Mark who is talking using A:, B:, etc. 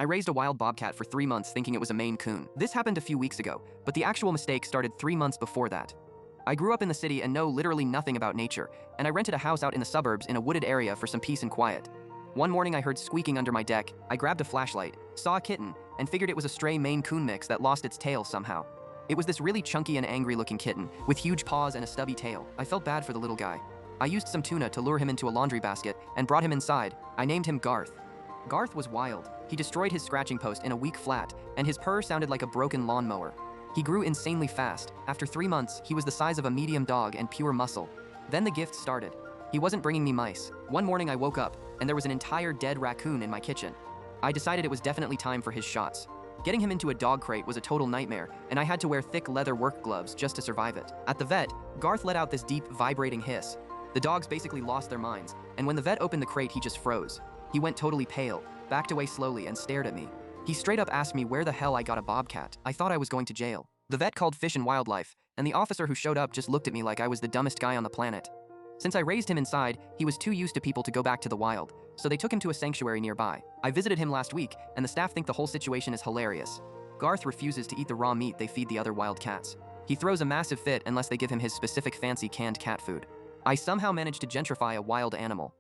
A: I raised a wild bobcat for 3 months thinking it was a Maine Coon. This happened a few weeks ago, but the actual mistake started 3 months before that. I grew up in the city and know literally nothing about nature, and I rented a house out in the suburbs in a wooded area for some peace and quiet. One morning I heard squeaking under my deck. I grabbed a flashlight, saw a kitten, and figured it was a stray Maine Coon mix that lost its tail somehow. It was this really chunky and angry looking kitten, with huge paws and a stubby tail. I felt bad for the little guy. I used some tuna to lure him into a laundry basket and brought him inside. I named him Garth. Garth was wild. He destroyed his scratching post in a week flat, and his purr sounded like a broken lawnmower. He grew insanely fast. After 3 months, he was the size of a medium dog and pure muscle. Then the gifts started. He wasn't bringing me mice. One morning I woke up, and there was an entire dead raccoon in my kitchen. I decided it was definitely time for his shots. Getting him into a dog crate was a total nightmare, and I had to wear thick leather work gloves just to survive it. At the vet, Garth let out this deep, vibrating hiss. The dogs basically lost their minds, and when the vet opened the crate, he just froze. He went totally pale, backed away slowly, and stared at me. He straight up asked me where the hell I got a bobcat. I thought I was going to jail. The vet called Fish and Wildlife, and the officer who showed up just looked at me like I was the dumbest guy on the planet. Since I raised him inside, he was too used to people to go back to the wild, so they took him to a sanctuary nearby. I visited him last week, and the staff think the whole situation is hilarious. Garth refuses to eat the raw meat they feed the other wild cats. He throws a massive fit unless they give him his specific fancy canned cat food. I somehow managed to gentrify a wild animal.